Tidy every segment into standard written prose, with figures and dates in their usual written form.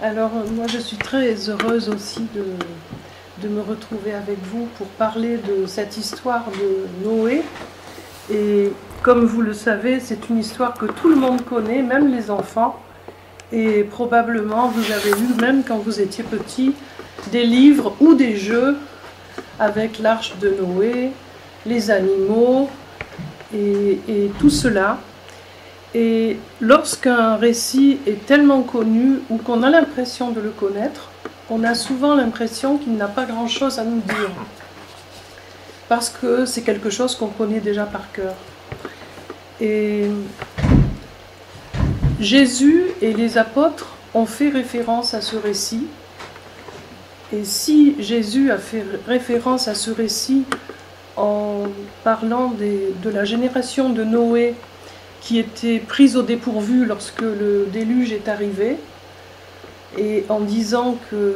Alors, moi, je suis très heureuse aussi de me retrouver avec vous pour parler de cette histoire de Noé. Et comme vous le savez, c'est une histoire que tout le monde connaît, même les enfants. Et probablement, vous avez lu, même quand vous étiez petit, des livres ou des jeux avec l'arche de Noé, les animaux et tout cela. Et lorsqu'un récit est tellement connu ou qu'on a l'impression de le connaître, on a souvent l'impression qu'il n'a pas grand-chose à nous dire. Parce que c'est quelque chose qu'on connaît déjà par cœur. Et Jésus et les apôtres ont fait référence à ce récit. Et si Jésus a fait référence à ce récit en parlant de la génération de Noé qui était prise au dépourvu lorsque le déluge est arrivé, et en disant que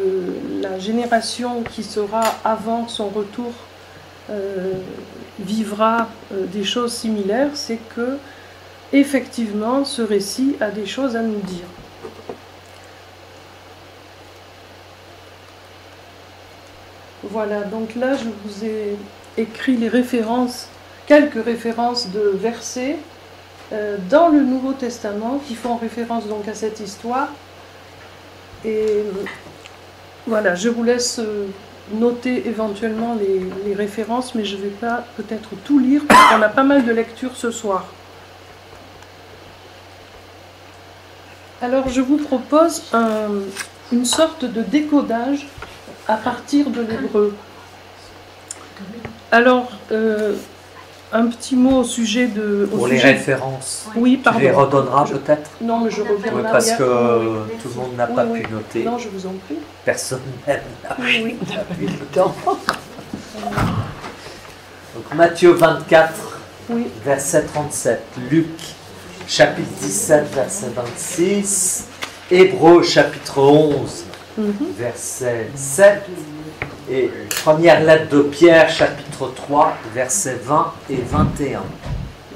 la génération qui sera avant son retour vivra des choses similaires, c'est que effectivement ce récit a des choses à nous dire. Voilà, donc là je vous ai écrit les références, quelques références de versets dans le Nouveau Testament qui font référence donc à cette histoire. Et voilà, je vous laisse noter éventuellement les références, mais je ne vais pas peut-être tout lire parce qu'on a pas mal de lectures ce soir. Alors je vous propose une sorte de décodage à partir de l'hébreu. Alors, un petit mot au sujet de... Pour les références, oui, pardon. Tu les redonneras peut-être? Non, mais je reviens oui, là. Parce que tout le monde n'a pas pu noter. Non, je vous en prie. Personne n'a pu le temps. Donc Matthieu 24, verset 37. Luc, chapitre 17, verset 26. Hébreux, chapitre 11, verset 7. Et première lettre de Pierre, chapitre 3, versets 20 et 21.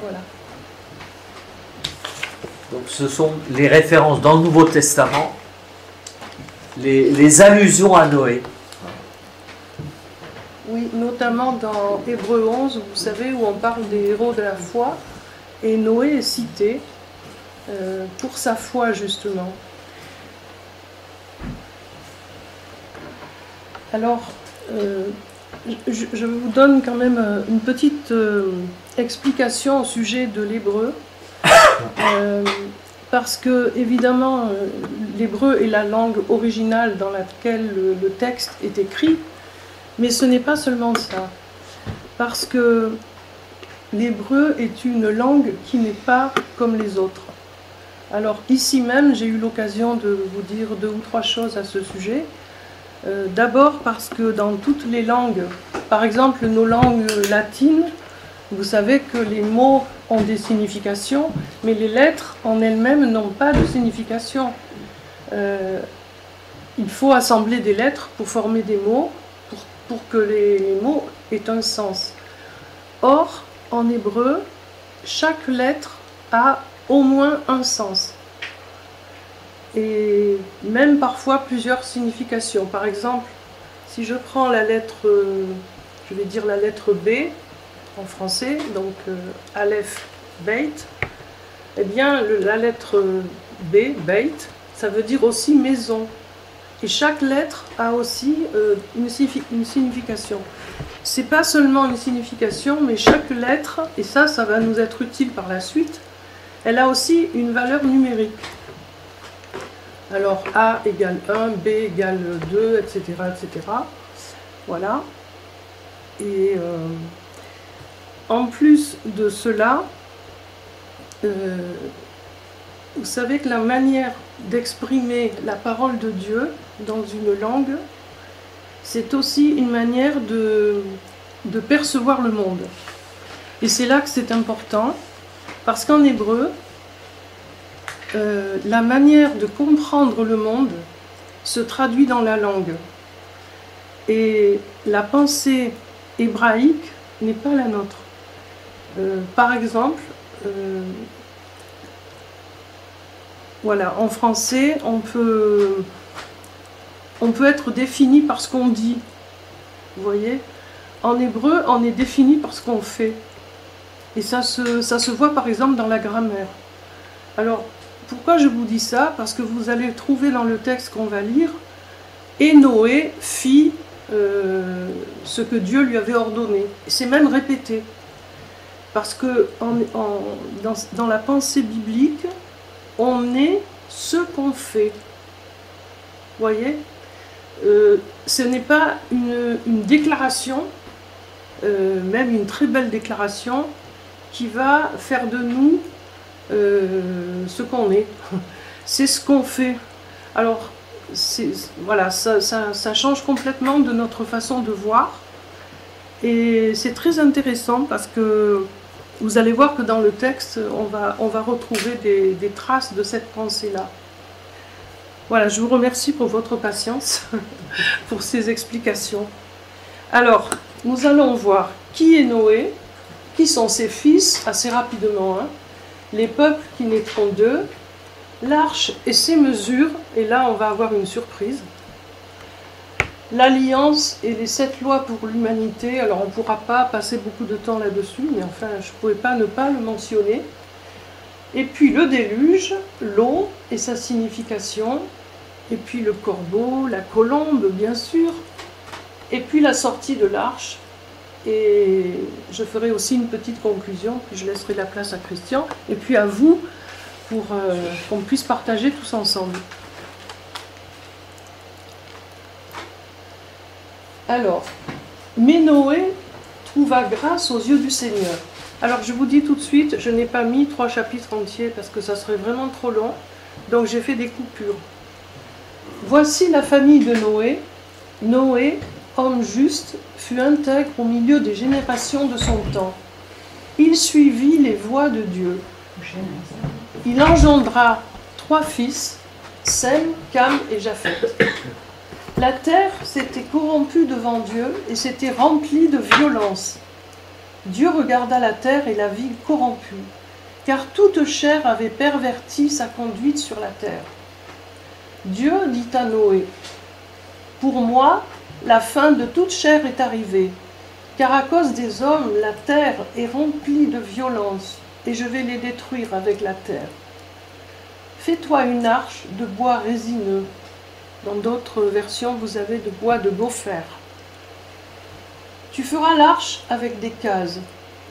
Voilà. Donc ce sont les références dans le Nouveau Testament, les allusions à Noé. Oui, notamment dans Hébreux 11, vous savez, où on parle des héros de la foi, et Noé est cité pour sa foi, justement. Alors, je vous donne quand même une petite explication au sujet de l'hébreu, parce que, évidemment, l'hébreu est la langue originale dans laquelle le texte est écrit, mais ce n'est pas seulement ça, parce que l'hébreu est une langue qui n'est pas comme les autres. Alors, ici même, j'ai eu l'occasion de vous dire 2 ou 3 choses à ce sujet. D'abord parce que dans toutes les langues, par exemple nos langues latines, vous savez que les mots ont des significations, mais les lettres en elles-mêmes n'ont pas de signification. Il faut assembler des lettres pour former des mots, pour que les mots aient un sens. Or, en hébreu, chaque lettre a au moins un sens. Et même parfois plusieurs significations. Par exemple, si je prends la lettre, je vais dire la lettre B en français, donc Aleph, Beit, eh bien la lettre B, Beit, ça veut dire aussi maison. Et chaque lettre a aussi une signification. C'est pas seulement une signification, mais chaque lettre, et ça va nous être utile par la suite, elle a aussi une valeur numérique. Alors A égale 1, B égale 2, etc. etc. Voilà. Et en plus de cela, vous savez que la manière d'exprimer la parole de Dieu dans une langue, c'est aussi une manière de percevoir le monde. Et c'est là que c'est important, parce qu'en hébreu, la manière de comprendre le monde se traduit dans la langue. Et la pensée hébraïque n'est pas la nôtre. Par exemple, voilà, en français, on peut on peut être défini par ce qu'on dit. Vous voyez? En hébreu, on est défini par ce qu'on fait. Et ça se voit par exemple dans la grammaire. Alors, pourquoi je vous dis ça? Parce que vous allez trouver dans le texte qu'on va lire, et Noé fit ce que Dieu lui avait ordonné. C'est même répété. Parce que dans la pensée biblique, on est ce qu'on fait. Vous voyez? Ce n'est pas une déclaration, même une très belle déclaration, qui va faire de nous ce qu'on est. C'est ce qu'on fait. Alors, voilà, ça change complètement de notre façon de voir. Et c'est très intéressant parce que vous allez voir que dans le texte, on va retrouver des traces de cette pensée-là. Voilà, je vous remercie pour votre patience, pour ces explications. Alors, nous allons voir qui est Noé, qui sont ses fils, assez rapidement, hein, les peuples qui naîtront d'eux, l'arche et ses mesures, et là on va avoir une surprise, l'alliance et les 7 lois pour l'humanité. Alors on ne pourra pas passer beaucoup de temps là-dessus, mais enfin je ne pouvais pas ne pas le mentionner. Et puis le déluge, l'eau et sa signification, et puis le corbeau, la colombe bien sûr, et puis la sortie de l'arche. Et je ferai aussi une petite conclusion, puis je laisserai la place à Christian, et puis à vous, pour qu'on puisse partager tous ensemble. Alors, mais Noé trouva grâce aux yeux du Seigneur. Alors je vous dis tout de suite, je n'ai pas mis 3 chapitres entiers parce que ça serait vraiment trop long, donc j'ai fait des coupures. Voici la famille de Noé. Noé, homme juste, fut intègre au milieu des générations de son temps. Il suivit les voies de Dieu. Il engendra 3 fils, Sem, Cam et Japheth. La terre s'était corrompue devant Dieu et s'était remplie de violence. Dieu regarda la terre et la vit corrompue, car toute chair avait perverti sa conduite sur la terre. Dieu dit à Noé, « Pour moi, la fin de toute chair est arrivée, car à cause des hommes, la terre est remplie de violence, et je vais les détruire avec la terre. Fais-toi une arche de bois résineux. » Dans d'autres versions, vous avez de bois de gopher. Tu feras l'arche avec des cases.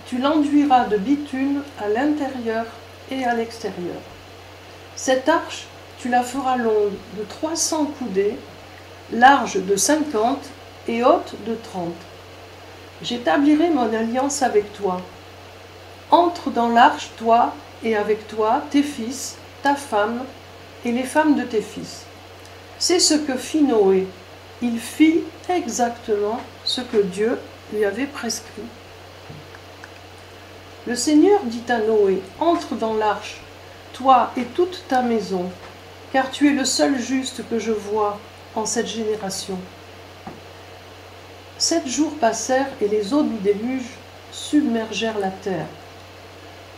Tu l'enduiras de bitume à l'intérieur et à l'extérieur. Cette arche, tu la feras longue de 300 coudées, large de 50 et haute de 30. J'établirai mon alliance avec toi. Entre dans l'arche, toi, et avec toi, tes fils, ta femme, et les femmes de tes fils. C'est ce que fit Noé. Il fit exactement ce que Dieu lui avait prescrit. Le Seigneur dit à Noé, « Entre dans l'arche, toi et toute ta maison, car tu es le seul juste que je vois en cette génération. » 7 jours passèrent et les eaux du déluge submergèrent la terre.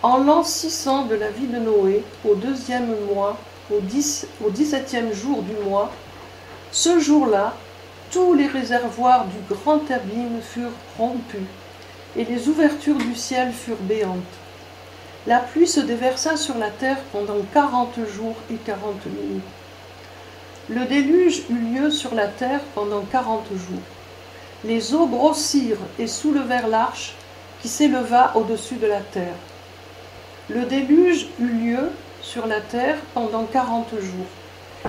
En l'an 600 de la vie de Noé, au 2e mois, au 17e jour du mois, ce jour-là, tous les réservoirs du grand abîme furent rompus, et les ouvertures du ciel furent béantes. La pluie se déversa sur la terre pendant 40 jours et 40 nuits. Le déluge eut lieu sur la terre pendant 40 jours. Les eaux grossirent et soulevèrent l'arche qui s'éleva au-dessus de la terre. Le déluge eut lieu sur la terre pendant 40 jours.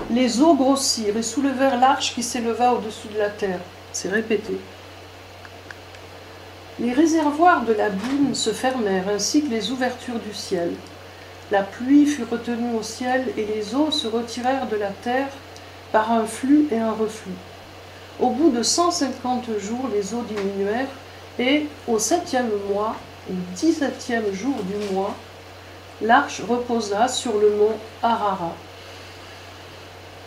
Les eaux grossirent et soulevèrent l'arche qui s'éleva au-dessus de la terre. C'est répété. Les réservoirs de l'abîme se fermèrent, ainsi que les ouvertures du ciel. La pluie fut retenue au ciel, et les eaux se retirèrent de la terre par un flux et un reflux. Au bout de 150 jours, les eaux diminuèrent, et au 7e mois, au 17e jour du mois, l'arche reposa sur le mont Ararat.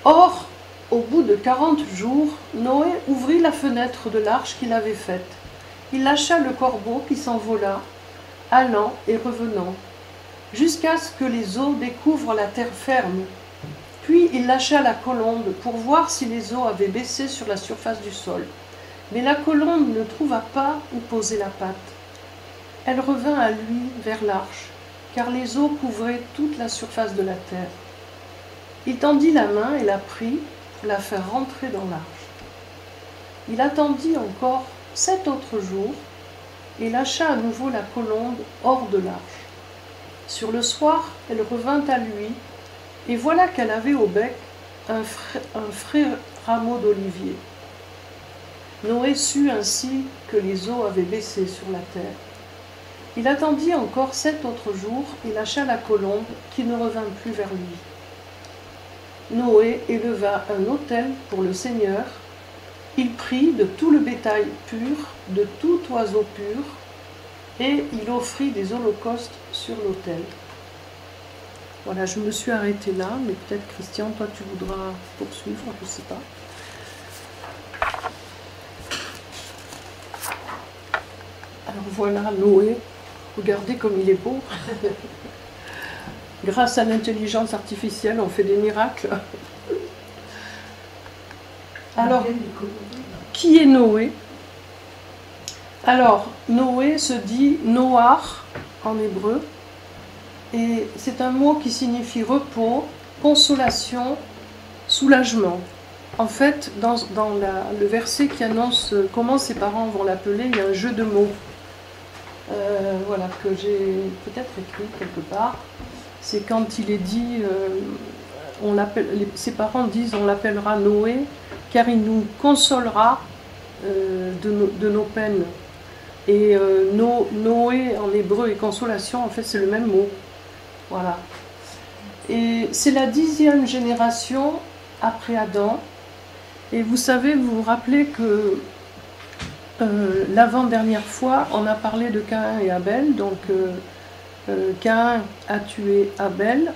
Or, au bout de 40 jours, Noé ouvrit la fenêtre de l'arche qu'il avait faite. Il lâcha le corbeau qui s'envola, allant et revenant, jusqu'à ce que les eaux découvrent la terre ferme. Puis il lâcha la colombe pour voir si les eaux avaient baissé sur la surface du sol. Mais la colombe ne trouva pas où poser la patte. Elle revint à lui vers l'arche, car les eaux couvraient toute la surface de la terre. Il tendit la main et la prit pour la faire rentrer dans l'arche. Il attendit encore 7 autres jours et lâcha à nouveau la colombe hors de l'arche. Sur le soir, elle revint à lui, et voilà qu'elle avait au bec un frais rameau d'olivier. Noé sut ainsi que les eaux avaient baissé sur la terre. Il attendit encore 7 autres jours et lâcha la colombe qui ne revint plus vers lui. Noé éleva un autel pour le Seigneur. Il prit de tout le bétail pur, de tout oiseau pur, et il offrit des holocaustes sur l'autel. Voilà, je me suis arrêtée là, mais peut-être Christian, toi tu voudras poursuivre, je ne sais pas. Alors voilà Noé, regardez comme il est beau. Grâce à l'intelligence artificielle, on fait des miracles. Alors, qui est Noé? Alors, Noé se dit Noach en hébreu, et c'est un mot qui signifie repos, consolation, soulagement. En fait, dans le verset qui annonce comment ses parents vont l'appeler, il y a un jeu de mots. Voilà, que j'ai peut-être écrit quelque part. C'est quand il est dit, ses parents disent on l'appellera Noé, car il nous consolera de nos peines. Et Noé en hébreu et consolation, en fait, c'est le même mot. Voilà. Et c'est la 10e génération après Adam. Et vous savez, vous vous rappelez que l'avant-dernière fois, on a parlé de Caïn et Abel. Donc, Caïn a tué Abel.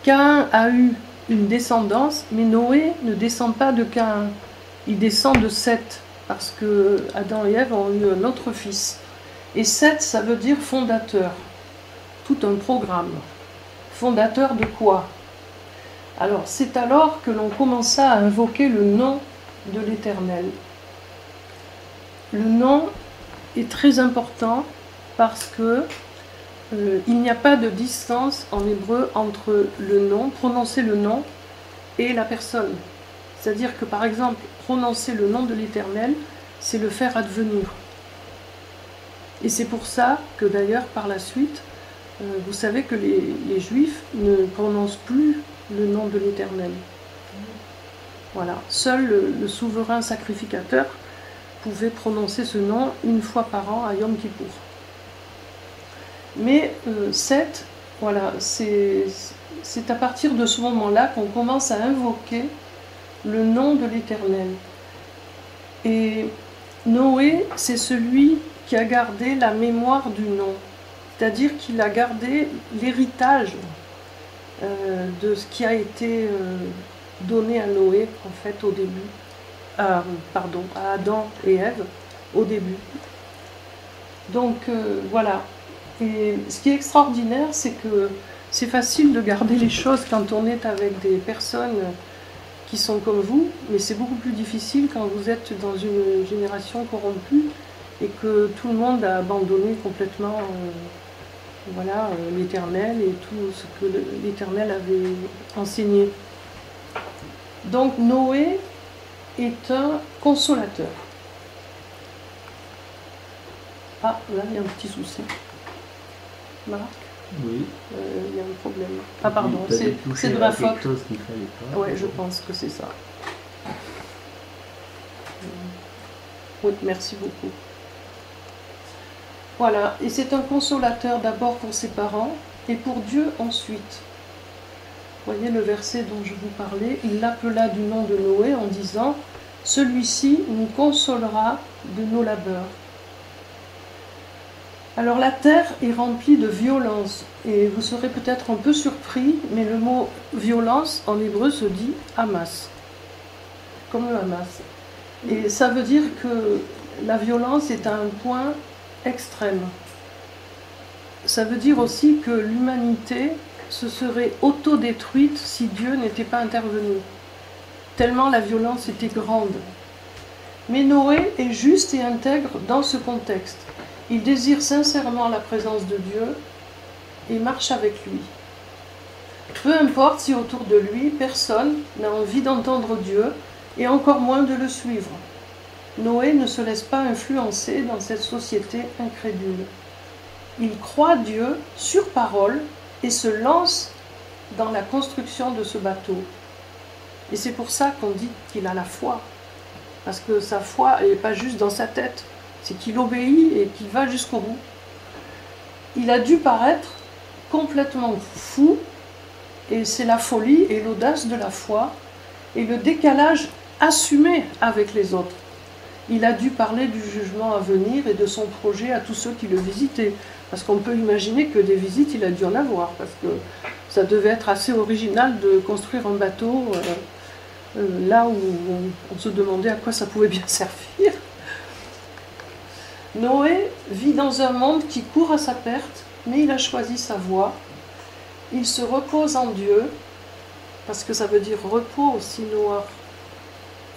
Caïn a eu une descendance, mais Noé ne descend pas de Caïn. Il descend de Seth, parce que Adam et Ève ont eu un autre fils. Et Seth, ça veut dire fondateur. Tout un programme. Fondateur de quoi? Alors, c'est alors que l'on commença à invoquer le nom de l'Éternel. Le nom est très important parce que il n'y a pas de distance en hébreu entre le nom, prononcer le nom, et la personne. C'est-à-dire que, par exemple, prononcer le nom de l'Éternel, c'est le faire advenir. Et c'est pour ça que, d'ailleurs, par la suite, vous savez que les Juifs ne prononcent plus le nom de l'Éternel. Voilà. Seul le souverain sacrificateur pouvait prononcer ce nom une fois par an à Yom Kippour. Mais Seth, voilà, c'est à partir de ce moment-là qu'on commence à invoquer le nom de l'Éternel. Et Noé, c'est celui qui a gardé la mémoire du nom. C'est-à-dire qu'il a gardé l'héritage de ce qui a été donné à Noé, en fait, au début. À Adam et Ève, au début. Donc, voilà. Et ce qui est extraordinaire, c'est que c'est facile de garder les choses quand on est avec des personnes qui sont comme vous, mais c'est beaucoup plus difficile quand vous êtes dans une génération corrompue et que tout le monde a abandonné complètement l'Éternel et tout ce que l'Éternel avait enseigné. Donc Noé est un consolateur. Ah, là il y a un petit souci. Marc? Oui. Il y a un problème. Ah pardon, c'est de ma faute. Oui, je pense que c'est ça. Oui, merci beaucoup. Voilà, et c'est un consolateur d'abord pour ses parents et pour Dieu ensuite. Voyez le verset dont je vous parlais, il l'appela du nom de Noé en disant « Celui-ci nous consolera de nos labeurs ». Alors la terre est remplie de violence, et vous serez peut-être un peu surpris, mais le mot violence en hébreu se dit Hamas, comme le Hamas. Et ça veut dire que la violence est à un point extrême. Ça veut dire aussi que l'humanité se serait autodétruite si Dieu n'était pas intervenu, tellement la violence était grande. Mais Noé est juste et intègre dans ce contexte. Il désire sincèrement la présence de Dieu et marche avec lui. Peu importe si autour de lui, personne n'a envie d'entendre Dieu et encore moins de le suivre. Noé ne se laisse pas influencer dans cette société incrédule. Il croit Dieu sur parole et se lance dans la construction de ce bateau. Et c'est pour ça qu'on dit qu'il a la foi. Parce que sa foi n'est pas juste dans sa tête, c'est qu'il obéit et qu'il va jusqu'au bout. Il a dû paraître complètement fou, et c'est la folie et l'audace de la foi, et le décalage assumé avec les autres. Il a dû parler du jugement à venir et de son projet à tous ceux qui le visitaient. Parce qu'on peut imaginer que des visites, il a dû en avoir, parce que ça devait être assez original de construire un bateau là où on se demandait à quoi ça pouvait bien servir. Noé vit dans un monde qui court à sa perte, mais il a choisi sa voie. Il se repose en Dieu, parce que ça veut dire repos aussi, Noah.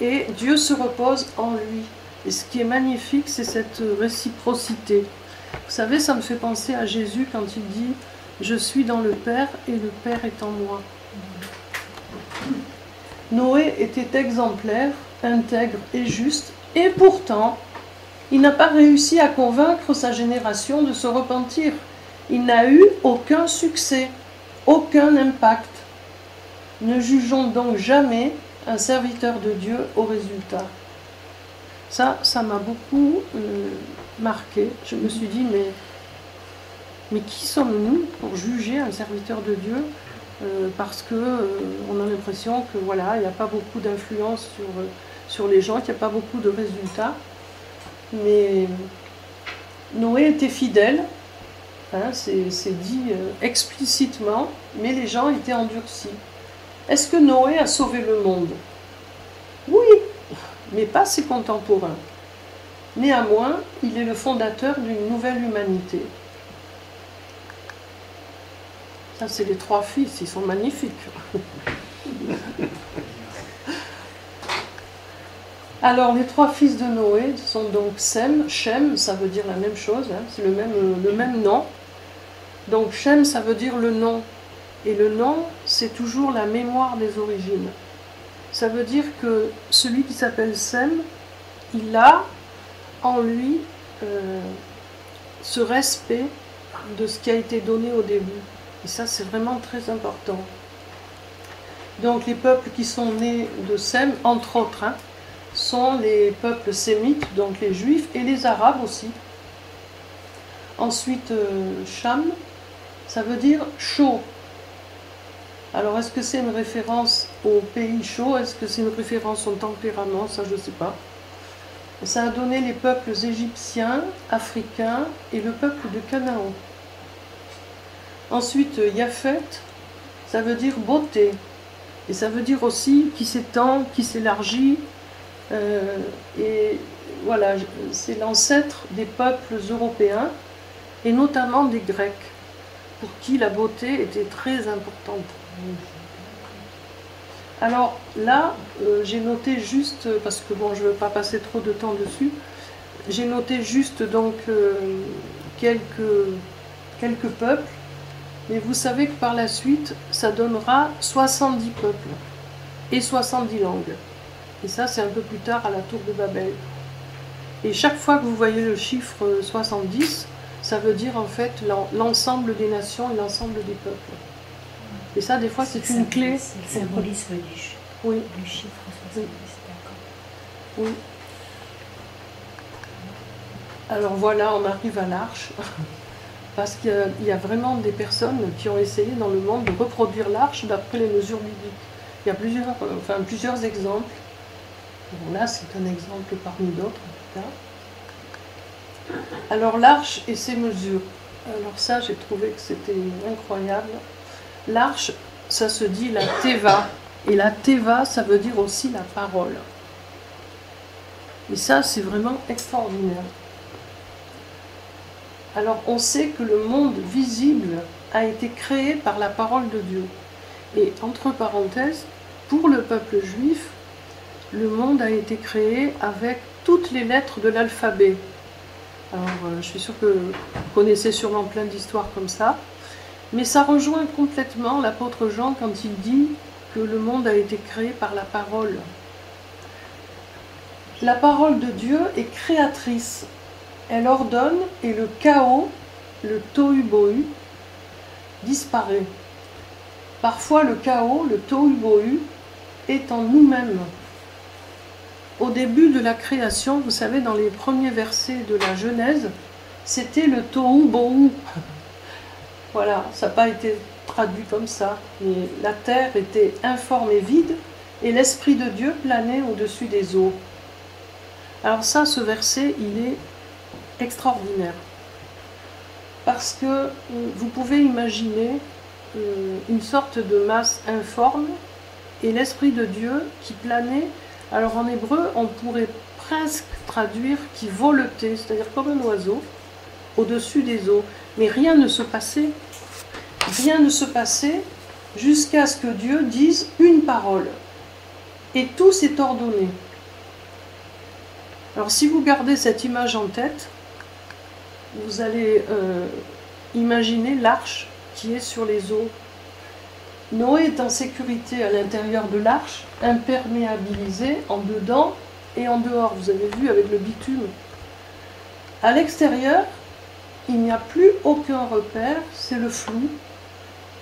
Et Dieu se repose en lui. Et ce qui est magnifique, c'est cette réciprocité. Vous savez, ça me fait penser à Jésus quand il dit « Je suis dans le Père et le Père est en moi ». Noé était exemplaire, intègre et juste, et pourtant, il n'a pas réussi à convaincre sa génération de se repentir. Il n'a eu aucun succès, aucun impact. Ne jugeons donc jamais un serviteur de Dieu au résultat. Ça m'a beaucoup marqué. Je me suis dit, mais qui sommes-nous pour juger un serviteur de Dieu parce que on a l'impression que voilà, il n'y a pas beaucoup d'influence sur les gens, qu'il n'y a pas beaucoup de résultats. Mais Noé était fidèle, hein, c'est dit explicitement, mais les gens étaient endurcis. Est-ce que Noé a sauvé le monde? Oui, mais pas ses contemporains. Néanmoins, il est le fondateur d'une nouvelle humanité. Ça, c'est les trois fils, ils sont magnifiques. Alors, les trois fils de Noé sont donc Sem, Shem, ça veut dire la même chose, hein, c'est le même nom. Donc, Shem, ça veut dire le nom. Et le nom, c'est toujours la mémoire des origines. Ça veut dire que celui qui s'appelle Sem, il a en lui ce respect de ce qui a été donné au début. Et ça, c'est vraiment très important. Donc, les peuples qui sont nés de Sem, entre autres, hein, sont les peuples sémites, donc les juifs, et les arabes aussi. Ensuite, Cham, ça veut dire chaud. Alors, est-ce que c'est une référence au pays chaud? Est-ce que c'est une référence au tempérament? Ça, je ne sais pas. Ça a donné les peuples égyptiens, africains et le peuple de Canaan. Ensuite, Yaphet, ça veut dire beauté. Et ça veut dire aussi qui s'étend, qui s'élargit. Et voilà, c'est l'ancêtre des peuples européens, et notamment des Grecs, pour qui la beauté était très importante. Alors là, j'ai noté juste, parce que bon, je ne veux pas passer trop de temps dessus, j'ai noté juste donc quelques peuples, mais vous savez que par la suite, ça donnera 70 peuples et 70 langues. Et ça, c'est un peu plus tard à la tour de Babel. Et chaque fois que vous voyez le chiffre 70, ça veut dire en fait l'ensemble des nations et l'ensemble des peuples. Et ça, des fois, c'est une clé. Ça symbolise oui. Le chiffre 70, d'accord. Oui. Alors voilà, on arrive à l'arche. Parce qu'il y a vraiment des personnes qui ont essayé dans le monde de reproduire l'arche d'après les mesures bibliques. Il y a plusieurs exemples. Bon, là, c'est un exemple parmi d'autres, en tout cas. Alors, l'arche et ses mesures. Alors ça, j'ai trouvé que c'était incroyable. L'arche, ça se dit la Teva. Et la Teva, ça veut dire aussi la parole. Et ça, c'est vraiment extraordinaire. Alors, on sait que le monde visible a été créé par la parole de Dieu. Et entre parenthèses, pour le peuple juif, le monde a été créé avec toutes les lettres de l'alphabet. Alors, je suis sûre que vous connaissez sûrement plein d'histoires comme ça, mais ça rejoint complètement l'apôtre Jean quand il dit que le monde a été créé par la parole. La parole de Dieu est créatrice. Elle ordonne et le chaos, le tohu-bohu, disparaît. Parfois, le chaos, le tohu-bohu, est en nous-mêmes. Au début de la création, vous savez, dans les premiers versets de la Genèse, c'était le tohu-bohu. Voilà, ça n'a pas été traduit comme ça, mais la terre était informe et vide, et l'Esprit de Dieu planait au-dessus des eaux. Alors ça, ce verset, il est extraordinaire. Parce que vous pouvez imaginer une sorte de masse informe et l'Esprit de Dieu qui planait. Alors en hébreu, on pourrait presque traduire qui voletait, c'est-à-dire comme un oiseau, au-dessus des eaux. Mais rien ne se passait. Rien ne se passait jusqu'à ce que Dieu dise une parole. Et tout s'est ordonné. Alors si vous gardez cette image en tête, vous allez imaginer l'arche qui est sur les eaux. Noé est en sécurité à l'intérieur de l'arche, imperméabilisé en dedans et en dehors. Vous avez vu avec le bitume. À l'extérieur, il n'y a plus aucun repère, c'est le flou.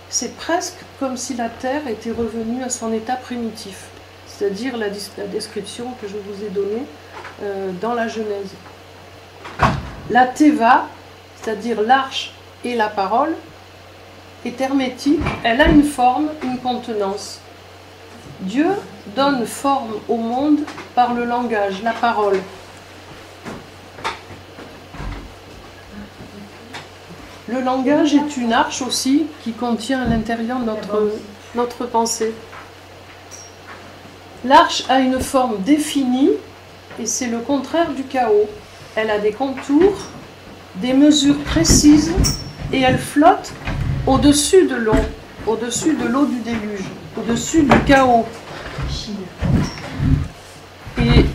C'est presque comme si la terre était revenue à son état primitif, c'est-à-dire la description que je vous ai donnée dans la Genèse. La Teva, c'est-à-dire l'arche et la parole, est hermétique, elle a une forme, une contenance. Dieu donne forme au monde par le langage, la parole. Le langage est une arche aussi qui contient à l'intérieur notre pensée. L'arche a une forme définie et c'est le contraire du chaos. Elle a des contours, des mesures précises et elle flotte au-dessus de l'eau du déluge, au-dessus du chaos. Et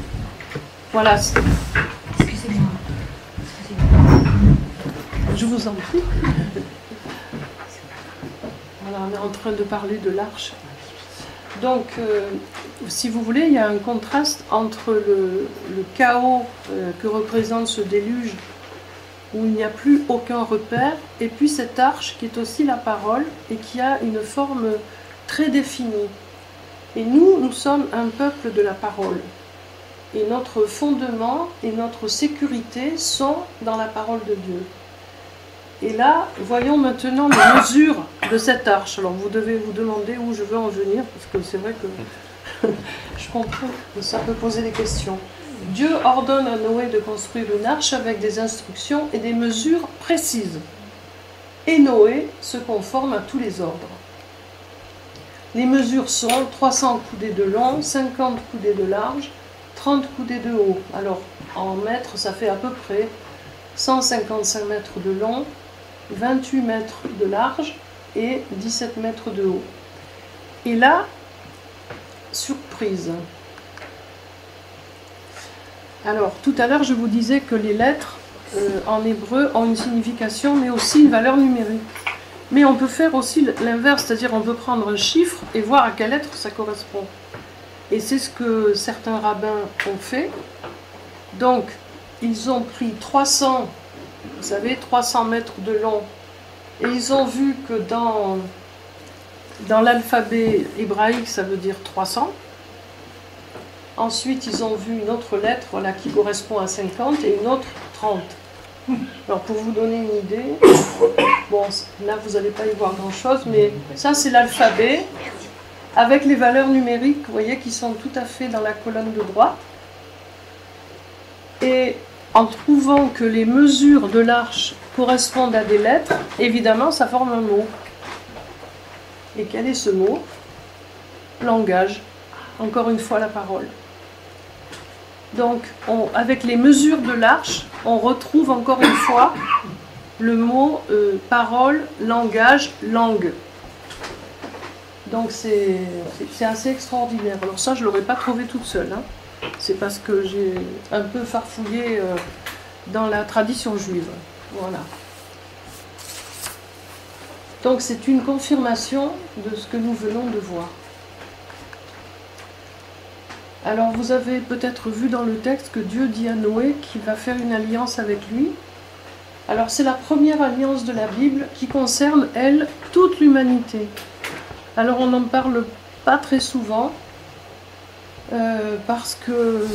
voilà. Excusez-moi. Je vous en prie. Voilà, on est en train de parler de l'arche. Donc, si vous voulez, il y a un contraste entre le chaos que représente ce déluge, où il n'y a plus aucun repère, et puis cette arche qui est aussi la parole et qui a une forme très définie. Et nous sommes un peuple de la parole. Et notre fondement et notre sécurité sont dans la parole de Dieu. Et là, voyons maintenant les mesures de cette arche. Alors vous devez vous demander où je veux en venir, parce que c'est vrai que je comprends que ça peut poser des questions. Dieu ordonne à Noé de construire une arche avec des instructions et des mesures précises. Et Noé se conforme à tous les ordres. Les mesures sont 300 coudées de long, 50 coudées de large, 30 coudées de haut. Alors, en mètres, ça fait à peu près 155 mètres de long, 28 mètres de large et 17 mètres de haut. Et là, surprise. Alors, tout à l'heure, je vous disais que les lettres en hébreu ont une signification, mais aussi une valeur numérique. Mais on peut faire aussi l'inverse, c'est-à-dire on peut prendre un chiffre et voir à quelle lettre ça correspond. Et c'est ce que certains rabbins ont fait. Donc, ils ont pris 300, vous savez, 300 mètres de long, et ils ont vu que dans l'alphabet hébraïque, ça veut dire 300. Ensuite, ils ont vu une autre lettre voilà, qui correspond à 50 et une autre 30. Alors, pour vous donner une idée, bon, là, vous n'allez pas y voir grand-chose, mais ça, c'est l'alphabet, avec les valeurs numériques, vous voyez, qui sont tout à fait dans la colonne de droite. Et en trouvant que les mesures de l'arche correspondent à des lettres, évidemment, ça forme un mot. Et quel est ce mot? Langage. Encore une fois, la parole. Donc, avec les mesures de l'arche, on retrouve encore une fois le mot parole, langage, langue. Donc c'est assez extraordinaire. Alors ça, je ne l'aurais pas trouvé toute seule. Hein. C'est parce que j'ai un peu farfouillé dans la tradition juive. Voilà. Donc c'est une confirmation de ce que nous venons de voir. Alors vous avez peut-être vu dans le texte que Dieu dit à Noé qu'il va faire une alliance avec lui. Alors c'est la première alliance de la Bible qui concerne, elle, toute l'humanité. Alors on n'en parle pas très souvent parce que,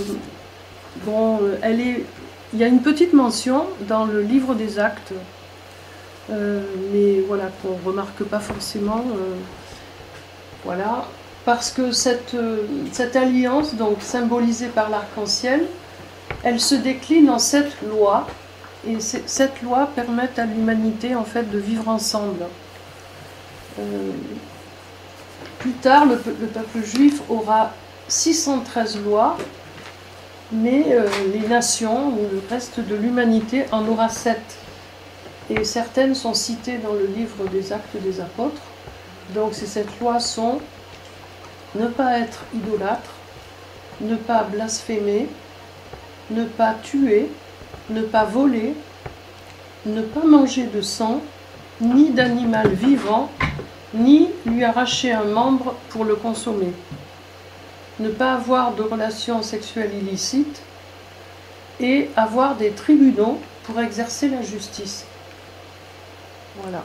bon, il y a une petite mention dans le livre des Actes, mais voilà, qu'on ne remarque pas forcément. Voilà. Parce que cette alliance, donc symbolisée par l'arc-en-ciel, elle se décline en 7 lois, et cette loi permet à l'humanité en fait de vivre ensemble. Plus tard, le peuple juif aura 613 lois, mais les nations ou le reste de l'humanité en aura 7. Et certaines sont citées dans le livre des Actes des Apôtres. Donc ces 7 lois sont: ne pas être idolâtre, ne pas blasphémer, ne pas tuer, ne pas voler, ne pas manger de sang, ni d'animal vivant, ni lui arracher un membre pour le consommer, ne pas avoir de relations sexuelles illicites et avoir des tribunaux pour exercer la justice. Voilà.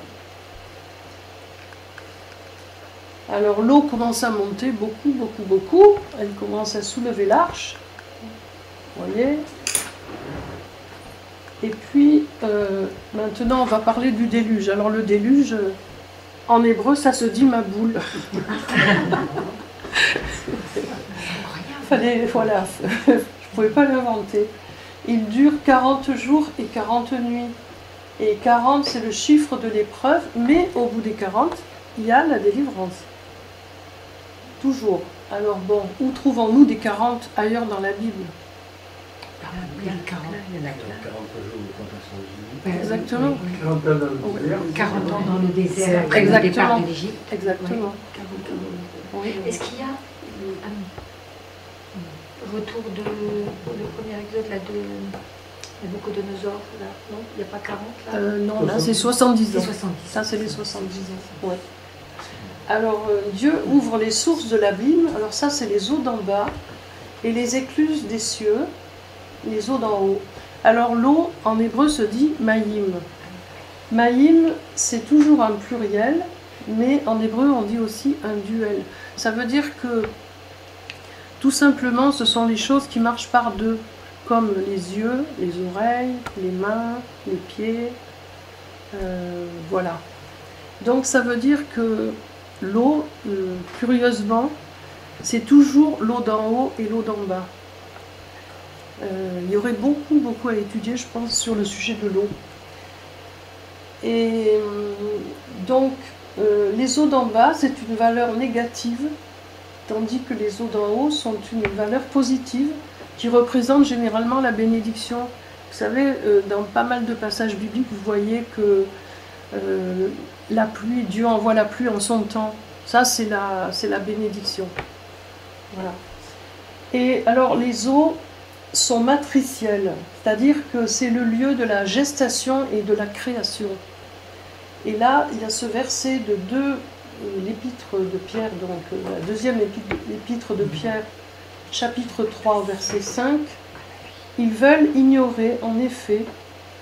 Alors l'eau commence à monter beaucoup, beaucoup, beaucoup. Elle commence à soulever l'arche. Vous voyez. Et puis, maintenant, on va parler du déluge. Alors le déluge, en hébreu, ça se dit ma boule. Voilà, je ne pouvais pas l'inventer. Il dure 40 jours et 40 nuits. Et 40, c'est le chiffre de l'épreuve, mais au bout des 40, il y a la délivrance. Toujours. Alors bon, où trouvons-nous des 40 ailleurs dans la Bible? Il y a 40. Il y en a 40 jours de contemplation. Exactement. 40 ans dans le désert. 40 ans dans le désert. Après Exactement. le départ de l'Égypte. Exactement. Oui. Est-ce qu'il y a retour de le premier exode là, de Nabucodonosor là? Non, il n'y a pas 40 là? Non, là c'est 70 ans. C'est 70. Ça c'est les 70 ans. Ouais. Alors Dieu ouvre les sources de l'abîme. Alors ça c'est les eaux d'en bas et les écluses des cieux, les eaux d'en haut. Alors l'eau en hébreu se dit maïm. Maïm c'est toujours un pluriel, mais en hébreu on dit aussi un duel. Ça veut dire que tout simplement ce sont les choses qui marchent par deux, comme les yeux, les oreilles, les mains, les pieds. Voilà. Donc ça veut dire que l'eau, curieusement, c'est toujours l'eau d'en haut et l'eau d'en bas. Il y aurait beaucoup à étudier, je pense, sur le sujet de l'eau. Et donc, les eaux d'en bas, c'est une valeur négative, tandis que les eaux d'en haut sont une valeur positive qui représente généralement la bénédiction. Vous savez, dans pas mal de passages bibliques, vous voyez que la pluie, Dieu envoie la pluie en son temps. Ça, c'est la bénédiction. Voilà. Et alors, les eaux sont matricielles, c'est-à-dire que c'est le lieu de la gestation et de la création. Et là, il y a ce verset de l'épître de Pierre, donc la deuxième épître de Pierre, chapitre 3, verset 5. Ils veulent ignorer, en effet,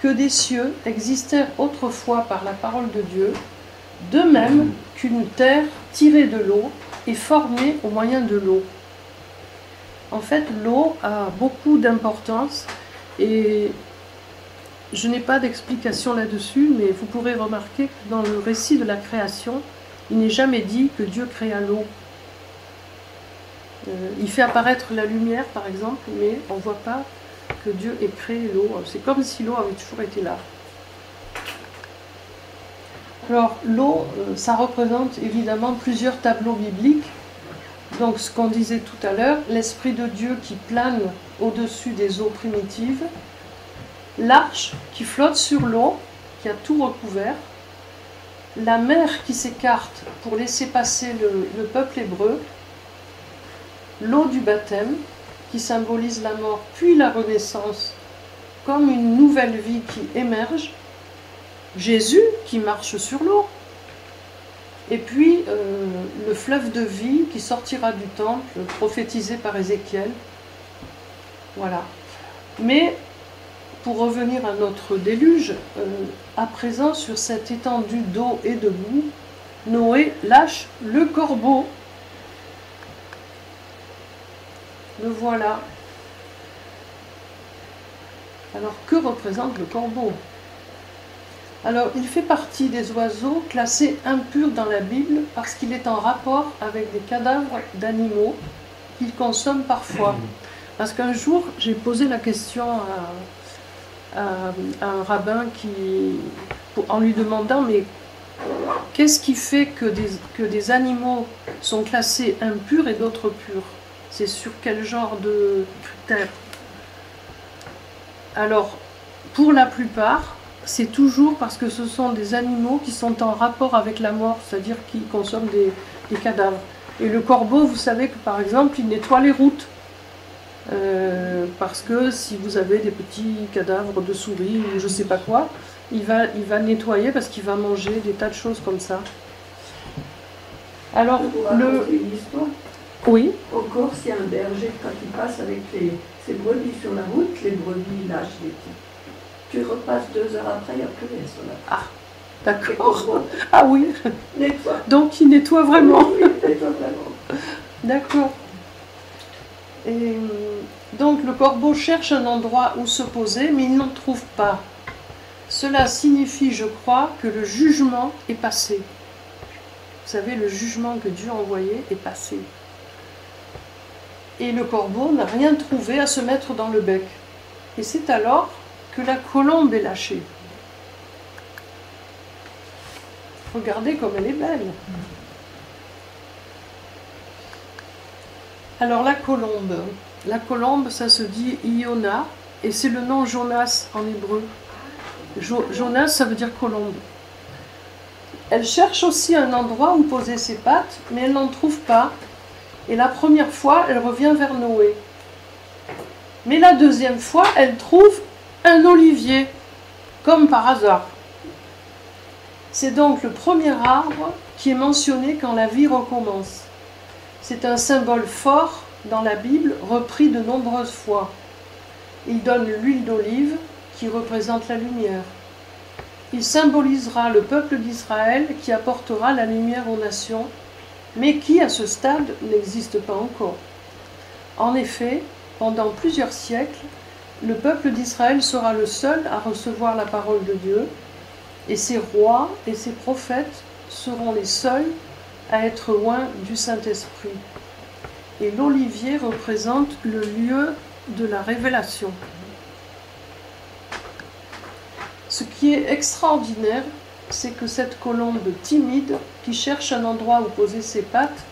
que des cieux existèrent autrefois par la parole de Dieu, de même qu'une terre tirée de l'eau est formée au moyen de l'eau. En fait, l'eau a beaucoup d'importance et je n'ai pas d'explication là-dessus, mais vous pourrez remarquer que dans le récit de la création, il n'est jamais dit que Dieu créa l'eau. Il fait apparaître la lumière, par exemple, mais on ne voit pas que Dieu ait créé l'eau. C'est comme si l'eau avait toujours été là. Alors, l'eau, ça représente évidemment plusieurs tableaux bibliques. Donc, ce qu'on disait tout à l'heure, l'Esprit de Dieu qui plane au-dessus des eaux primitives, l'arche qui flotte sur l'eau, qui a tout recouvert, la mer qui s'écarte pour laisser passer le peuple hébreu, l'eau du baptême qui symbolise la mort puis la renaissance comme une nouvelle vie qui émerge, Jésus qui marche sur l'eau, et puis le fleuve de vie qui sortira du temple, prophétisé par Ézéchiel. Voilà. Mais pour revenir à notre déluge, à présent sur cette étendue d'eau et de boue, Noé lâche le corbeau. Le voilà. Alors que représente le corbeau? Alors il fait partie des oiseaux classés impurs dans la Bible parce qu'il est en rapport avec des cadavres d'animaux qu'il consomme parfois. Parce qu'un jour, j'ai posé la question à un rabbin en lui demandant, mais qu'est-ce qui fait que des animaux sont classés impurs et d'autres purs? C'est sur quel genre de critères? Alors, pour la plupart, c'est toujours parce que ce sont des animaux qui sont en rapport avec la mort, c'est-à-dire qui consomment des cadavres. Et le corbeau, vous savez que par exemple, il nettoie les routes. Parce que si vous avez des petits cadavres de souris ou je ne sais pas quoi, il va nettoyer parce qu'il va manger des tas de choses comme ça. Alors, une histoire. Oui. Au Corse, il y a un berger, quand il passe avec ses brebis sur la route, les brebis lâchent des petits. Tu repasses 2 heures après, il n'y a plus rien sur la route. Ah, d'accord. Ah oui. Nettoie. Donc il nettoie vraiment. Oui, il nettoie vraiment. D'accord. Et donc le corbeau cherche un endroit où se poser, mais il n'en trouve pas. Cela signifie, je crois, que le jugement est passé. Vous savez, le jugement que Dieu a envoyé est passé. Et le corbeau n'a rien trouvé à se mettre dans le bec. Et c'est alors que la colombe est lâchée. Regardez comme elle est belle. Alors la colombe, ça se dit Iona, et c'est le nom Jonas en hébreu. Jonas, ça veut dire colombe. Elle cherche aussi un endroit où poser ses pattes, mais elle n'en trouve pas. Et la première fois, elle revient vers Noé. Mais la deuxième fois, elle trouve un olivier, comme par hasard. C'est donc le premier arbre qui est mentionné quand la vie recommence. C'est un symbole fort dans la Bible, repris de nombreuses fois. Il donne l'huile d'olive qui représente la lumière. Il symbolisera le peuple d'Israël qui apportera la lumière aux nations, mais qui, à ce stade, n'existe pas encore. En effet, pendant plusieurs siècles, le peuple d'Israël sera le seul à recevoir la parole de Dieu, et ses rois et ses prophètes seront les seuls à être loin du Saint-Esprit. Et l'olivier représente le lieu de la révélation. Ce qui est extraordinaire, c'est que cette colombe timide, qui cherche un endroit où poser ses pattes,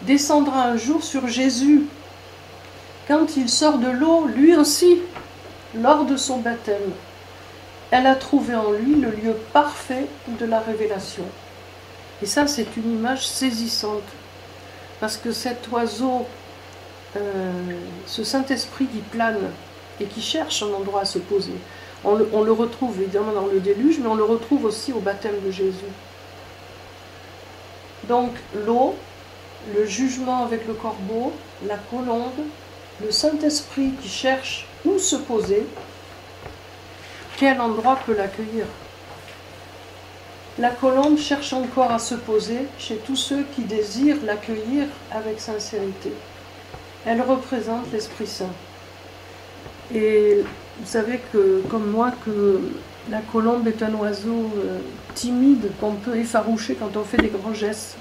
descendra un jour sur Jésus, quand il sort de l'eau, lui aussi, lors de son baptême. Elle a trouvé en lui le lieu parfait de la révélation. Et ça, c'est une image saisissante, parce que cet oiseau, ce Saint-Esprit qui plane et qui cherche un endroit à se poser, on le retrouve évidemment dans le déluge, mais on le retrouve aussi au baptême de Jésus. Donc l'eau, le jugement avec le corbeau, la colombe, le Saint-Esprit qui cherche où se poser, quel endroit peut l'accueillir? La colombe cherche encore à se poser chez tous ceux qui désirent l'accueillir avec sincérité. Elle représente l'Esprit Saint. Et vous savez que, comme moi, que la colombe est un oiseau timide qu'on peut effaroucher quand on fait des grands gestes.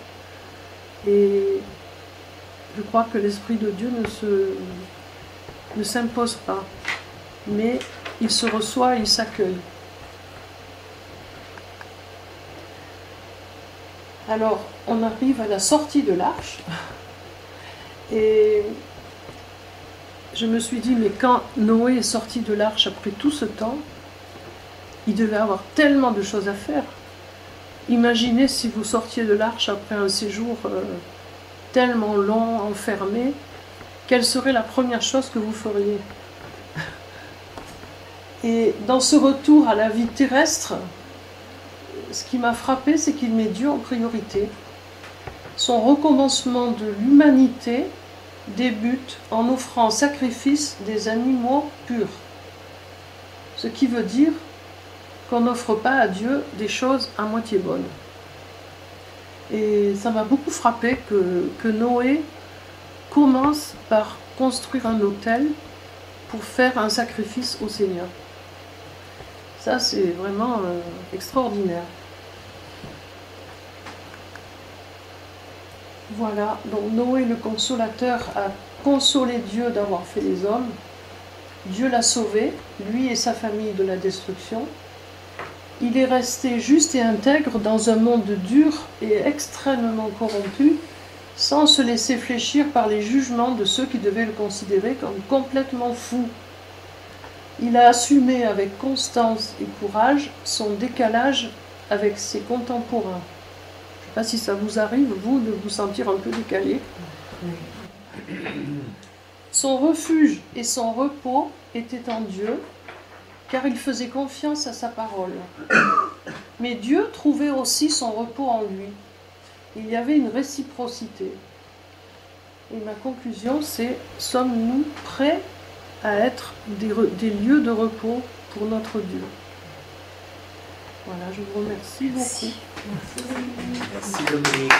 Et je crois que l'Esprit de Dieu ne s'impose pas, mais il se reçoit, il s'accueille. Alors, on arrive à la sortie de l'arche, et je me suis dit, mais quand Noé est sorti de l'arche après tout ce temps, il devait avoir tellement de choses à faire. Imaginez si vous sortiez de l'arche après un séjour tellement long, enfermé, quelle serait la première chose que vous feriez? Et dans ce retour à la vie terrestre, ce qui m'a frappé, c'est qu'il met Dieu en priorité. Son recommencement de l'humanité débute en offrant en sacrifice des animaux purs. Ce qui veut dire qu'on n'offre pas à Dieu des choses à moitié bonnes. Et ça m'a beaucoup frappé que Noé commence par construire un autel pour faire un sacrifice au Seigneur. Ça, c'est vraiment extraordinaire. Voilà, donc Noé le consolateur a consolé Dieu d'avoir fait les hommes. Dieu l'a sauvé, lui et sa famille, de la destruction. Il est resté juste et intègre dans un monde dur et extrêmement corrompu, sans se laisser fléchir par les jugements de ceux qui devaient le considérer comme complètement fou. Il a assumé avec constance et courage son décalage avec ses contemporains. Je ne sais pas si ça vous arrive, vous, de vous sentir un peu décalé. Son refuge et son repos étaient en Dieu, car il faisait confiance à sa parole. Mais Dieu trouvait aussi son repos en lui. Il y avait une réciprocité. Et ma conclusion, c'est: sommes-nous prêts à être des lieux de repos pour notre Dieu? Voilà, je vous remercie beaucoup. Merci Dominique.